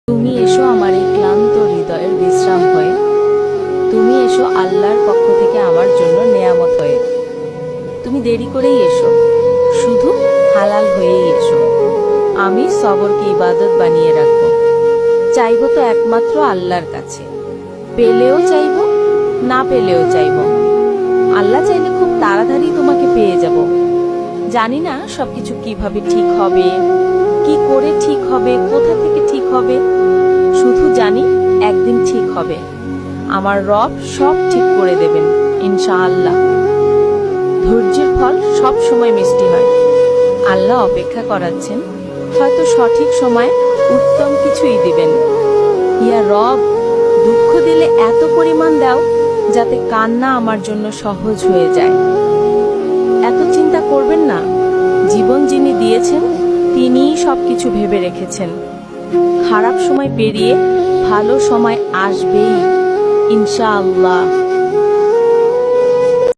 তুমি এসো আমার এই ক্লান্ত হৃদয়ের বিশ্রাম হয়ে। তুমি এসো আল্লাহর পক্ষ থেকে আমার জন্য নেয়ামত হয়ে। তুমি দেরি করেই এসো, শুধু হালাল হয়েই এসো। আমি সবরকে ইবাদত বানিয়ে রাখবো। চাইবো তো একমাত্র আল্লাহর কাছে। পেলেও চাইবো, না পেলেও চাইবো। আল্লাহ চাইলে খুব তাড়াতাড়ি তোমাকে পেয়ে যাব। জানি না সবকিছু কিভাবে ঠিক হবে, কি করে ঠিক হবে, কোথা থেকে ঠিক হবে। শুধু জানি একদিন ঠিক হবে। আমার রব সব ঠিক করে দেবেন ইনশাআল্লাহ। ধৈর্যের ফল সব সময় মিষ্টি হয়। আল্লাহ অপেক্ষা করাচ্ছেন, হয়তো সঠিক সময় উত্তম কিছুই দিবেন। ইয়া রব, দুঃখ দিলে এত পরিমাণ দাও যাতে কান্না আমার জন্য সহজ হয়ে যায়। এত চিন্তা করবেন না, জীবন যিনি দিয়েছেন তিনিই সবকিছু ভেবে রেখেছেন। খারাপ সময় পেরিয়ে ভালো সময় আসবেই ইনশাআল্লাহ।